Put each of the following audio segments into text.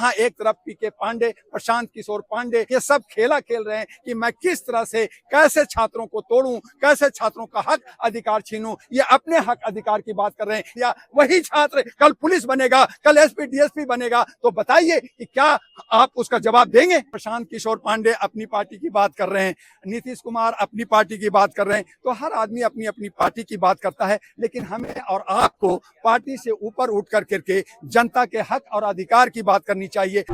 हाँ, एक तरफ पीके पांडे, प्रशांत किशोर पांडे ये सब खेला खेल रहे हैं कि मैं किस तरह से कैसे छात्रों को तोड़ूं, कैसे छात्रों का हक अधिकार छीनूं। ये अपने हक अधिकार की बात कर रहे हैं। या वही छात्र कल पुलिस बनेगा, कल एसपी डीएसपी बनेगा, तो बताइए कि क्या आप उसका जवाब देंगे? प्रशांत किशोर पांडे अपनी पार्टी की बात कर रहे हैं, नीतीश कुमार अपनी पार्टी की बात कर रहे हैं, तो हर आदमी अपनी अपनी पार्टी की बात करता है। लेकिन हमें और आपको पार्टी से ऊपर उठ करके जनता के हक और अधिकार की बात करनी चाहिए।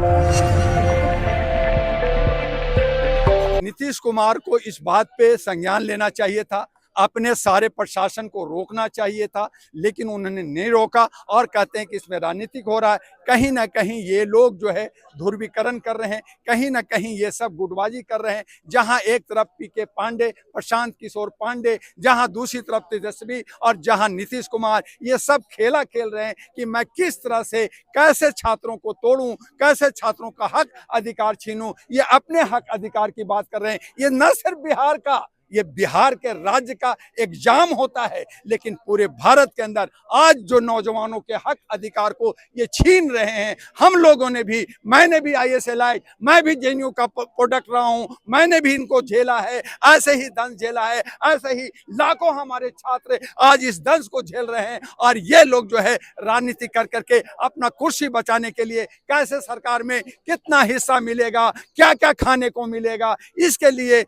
नीतीश कुमार को इस बात पे संज्ञान लेना चाहिए था, अपने सारे प्रशासन को रोकना चाहिए था, लेकिन उन्होंने नहीं रोका और कहते हैं कि इसमें राजनीतिक हो रहा है। कहीं ना कहीं ये लोग जो है ध्रुवीकरण कर रहे हैं, कहीं ना कहीं ये सब गुटबाजी कर रहे हैं। जहां एक तरफ पीके पांडे, प्रशांत किशोर पांडे, जहां दूसरी तरफ तेजस्वी और जहां नीतीश कुमार, ये सब खेला खेल रहे हैं कि मैं किस तरह से कैसे छात्रों को तोड़ूं, कैसे छात्रों का हक अधिकार छीनूं। ये अपने हक अधिकार की बात कर रहे हैं। ये न सिर्फ बिहार का, ये बिहार के राज्य का एग्जाम होता है, लेकिन पूरे भारत के अंदर आज जो नौजवानों के हक अधिकार को ये छीन रहे हैं। हम लोगों ने भी, मैंने भी ISLI, मैं भी JNU का प्रोडक्ट रहा हूं, मैंने भी इनको झेला है, ऐसे ही दंश झेला है, ऐसे ही लाखों हमारे छात्र आज इस दंश को झेल रहे हैं। और ये लोग जो है राजनीति कर करके अपना कुर्सी बचाने के लिए कैसे सरकार में कितना हिस्सा मिलेगा, क्या क्या खाने को मिलेगा, इसके लिए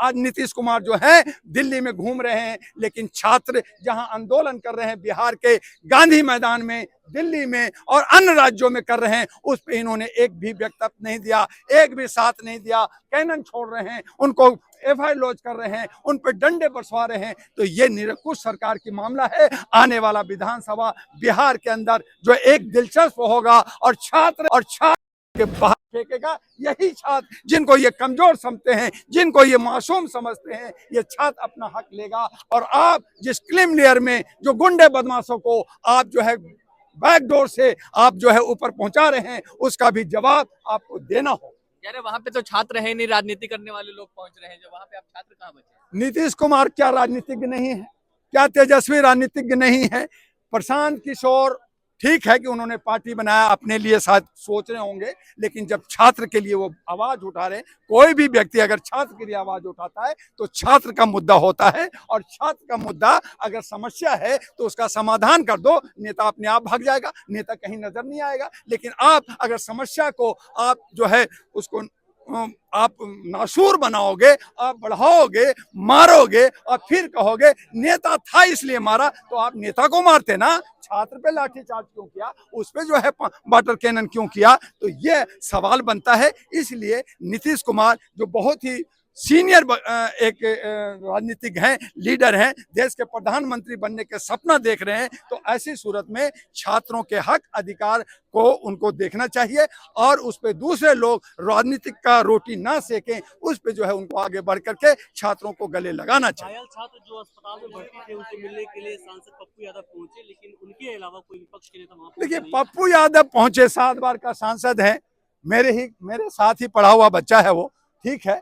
आज नीतीश कुमार जो है दिल्ली में घूम रहे हैं। लेकिन छात्र जहां आंदोलन कर रहे हैं बिहार के गांधी मैदान में, दिल्ली में और अन्य राज्यों में कर रहे हैं, उस पे इन्होंने एक भी वक्तव्य नहीं दिया, एक भी साथ नहीं दिया। कैनन छोड़ रहे हैं, उनको FIR लॉन्च कर रहे हैं, उन पर डंडे बरसवा रहे हैं। तो ये निरंकुश सरकार की मामला है। आने वाला विधानसभा बिहार के अंदर जो एक दिलचस्प होगा और छात्र के बाहर फेंकेगा। यही छात्र जिनको ये कमजोर समझते हैं, जिनको ये मासूम समझते हैं, ये छात्र अपना हक लेगा। और आप जिस क्लीन लेयर में जो गुंडे बदमाशों को आप जो है बैकडोर से आप जो है ऊपर पहुंचा रहे हैं, उसका भी जवाब आपको देना हो। यार वहां पे तो छात्र है नहीं, राजनीति करने वाले लोग पहुंच रहे हैं, जो वहां पे आप छात्र कहाँ बचे? नीतीश कुमार क्या राजनीतिज्ञ नहीं है? क्या तेजस्वी राजनीतिज्ञ नहीं है? प्रशांत किशोर ठीक है कि उन्होंने पार्टी बनाया, अपने लिए शायद सोच रहे होंगे, लेकिन जब छात्र के लिए वो आवाज उठा रहे, कोई भी व्यक्ति अगर छात्र के लिए आवाज उठाता है तो छात्र का मुद्दा होता है। और छात्र का मुद्दा अगर समस्या है तो उसका समाधान कर दो, नेता अपने आप भाग जाएगा, नेता कहीं नजर नहीं आएगा। लेकिन आप अगर समस्या को आप जो है उसको आप नासूर बनाओगे, आप बढ़ाओगे, मारोगे और फिर कहोगे नेता था इसलिए मारा, तो आप नेता को मारते ना, छात्र पे लाठीचार्ज क्यों किया, उस पे जो है वाटर कैनन क्यों किया? तो ये सवाल बनता है। इसलिए नीतीश कुमार जो बहुत ही सीनियर एक राजनीतिक हैं, लीडर हैं, देश के प्रधानमंत्री बनने के सपना देख रहे हैं, तो ऐसी सूरत में छात्रों के हक अधिकार को उनको देखना चाहिए और उस पे दूसरे लोग राजनीतिक का रोटी ना सेकें, उस पे जो है उनको आगे बढ़ करके छात्रों को गले लगाना चाहिए। घायल छात्र जो अस्पताल में भर्ती थे, उनसे मिलने के लिए सांसद पप्पू यादव पहुंचे, लेकिन उनके अलावा कोई विपक्ष के नेता वहां देखिए, नहीं। पप्पू यादव पहुंचे, 7 बार का सांसद है, मेरे साथ ही पढ़ा हुआ बच्चा है वो, ठीक है,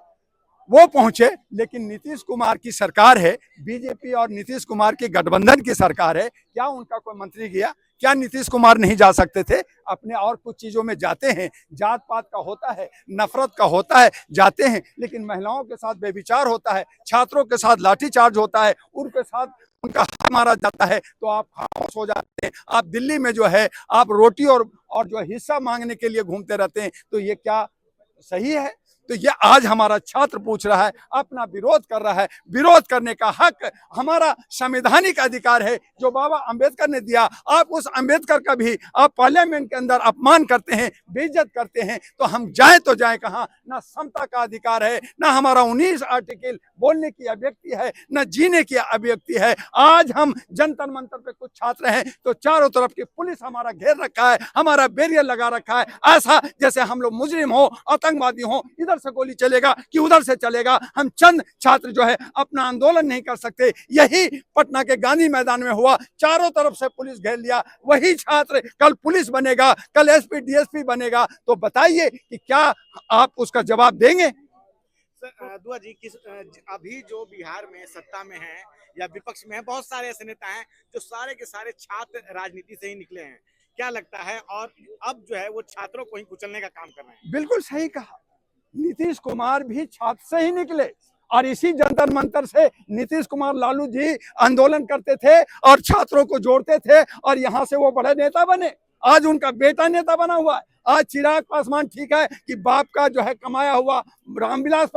वो पहुंचे। लेकिन नीतीश कुमार की सरकार है, बीजेपी और नीतीश कुमार की गठबंधन की सरकार है, क्या उनका कोई मंत्री गया? क्या नीतीश कुमार नहीं जा सकते थे? अपने और कुछ चीजों में जाते हैं, जात पात का होता है, नफरत का होता है, जाते हैं, लेकिन महिलाओं के साथ बेविचार होता है, छात्रों के साथ लाठीचार्ज होता है, उनके साथ उनका हाथ मारा जाता है, तो आप खामोश हो जाते हैं। आप दिल्ली में जो है आप रोटी और जो हिस्सा मांगने के लिए घूमते रहते हैं, तो ये क्या सही है? तो ये आज हमारा छात्र पूछ रहा है, अपना विरोध कर रहा है। विरोध करने का हक हमारा संवैधानिक अधिकार है जो बाबा अंबेडकर ने दिया। आप उस अंबेडकर का भी आप पार्लियामेंट के अंदर अपमान करते हैं, बेइज्जत करते हैं, तो हम जाए तो जाए कहाँ? ना समता का अधिकार है, ना हमारा 19 आर्टिकल बोलने की अभिव्यक्ति है, ना जीने की अभिव्यक्ति है। आज हम जंतर मंतर पे कुछ छात्र हैं तो चारों तरफ की पुलिस हमारा घेर रखा है, हमारा बैरियर लगा रखा है, ऐसा जैसे हम लोग मुजरिम हो, आतंकवादी हो, इधर से गोली चलेगा कि उधर से चलेगा। हम चंद छात्र जो है अपना आंदोलन नहीं कर सकते। यही पटना के गांधी मैदान में हुआ, चारों तरफ से पुलिस घेर लिया। वही छात्र कल पुलिस बनेगा, कल एसपी डीएसपी बनेगा, तो बताइए कि क्या आप उसका जवाब देंगे? दुआ जी, अभी जो बिहार में सत्ता में है या विपक्ष में है, बहुत सारे ऐसे नेता हैं जो सारे के सारे छात्र राजनीति से ही निकले हैं। क्या लगता है? और अब जो है वो छात्रों को ही कुचलने का काम कर रहे हैं। बिल्कुल सही कहा। नीतीश कुमार भी छात्र से ही निकले और इसी जंतर मंतर से नीतीश कुमार लालू जी आंदोलन करते थे और छात्रों को जोड़ते थे और यहाँ से वो बड़े नेता बने। आज उनका बेटा नेता बना हुआ है। आज चिराग पासवान ठीक है कि बाप का जो है कमाया हुआ रामविलास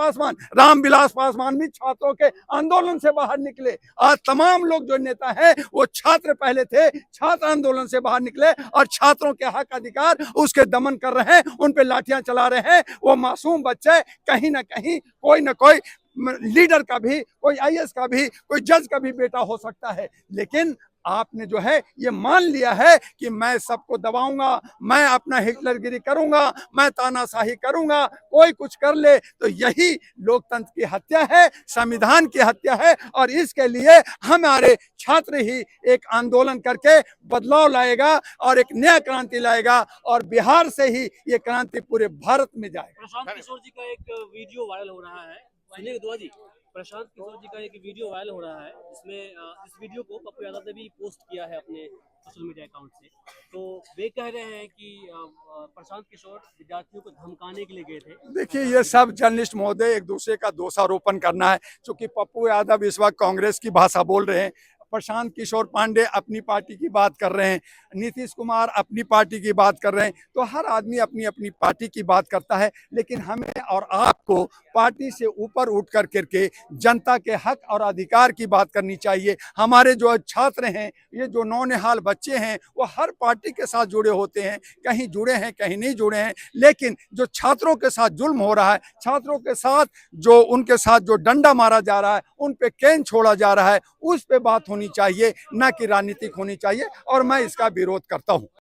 पासवान भी छात्रों के आंदोलन से बाहर निकले। आज तमाम लोग जो नेता हैं वो छात्र पहले थे, छात्र आंदोलन से बाहर निकले और छात्रों के हक अधिकार उसके दमन कर रहे हैं, उन पे लाठियां चला रहे हैं। वो मासूम बच्चे कहीं ना कहीं कोई ना कोई लीडर का भी, कोई आईएएस का भी, कोई जज का भी बेटा हो सकता है। लेकिन आपने जो है ये मान लिया है कि मैं सबको दबाऊंगा, मैं अपना हिटलरगिरी करूंगा, मैं तानाशाही करूंगा, कोई कुछ कर ले। तो यही लोकतंत्र की हत्या है, संविधान की हत्या है और इसके लिए हमारे छात्र ही एक आंदोलन करके बदलाव लाएगा और एक नया क्रांति लाएगा और बिहार से ही ये क्रांति पूरे भारत में जाएगा। प्रशांत किशोर जी का एक वीडियो वायरल हो रहा है, सुनिए दुआ जी। प्रशांत किशोर जी का एक वीडियो वायरल हो रहा है जिसमें इस वीडियो को पप्पू यादव ने भी पोस्ट किया है अपने सोशल मीडिया अकाउंट से। तो वे कह रहे हैं कि प्रशांत किशोर विद्यार्थियों को धमकाने के लिए गए थे। देखिए, ये सब जर्नलिस्ट महोदय एक दूसरे का दोषारोपण करना है। चूंकि पप्पू यादव इस वक्त कांग्रेस की भाषा बोल रहे हैं, प्रशांत किशोर पांडे अपनी पार्टी की बात कर रहे हैं, नीतीश कुमार अपनी पार्टी की बात कर रहे हैं। तो हर आदमी अपनी अपनी पार्टी की बात करता है, लेकिन हमें और आपको पार्टी से ऊपर उठ कर करके जनता के हक और अधिकार की बात करनी चाहिए। हमारे जो छात्र हैं, ये जो नौनिहाल बच्चे हैं, वो हर पार्टी के साथ जुड़े होते हैं, कहीं जुड़े हैं कहीं नहीं जुड़े हैं। लेकिन जो छात्रों के साथ जुल्म हो रहा है, छात्रों के साथ जो उनके साथ जो डंडा मारा जा रहा है, उन पे कैन छोड़ा जा रहा है, उस पे बात होनी चाहिए, ना कि राजनीतिक होनी चाहिए। और मैं इसका विरोध करता हूँ।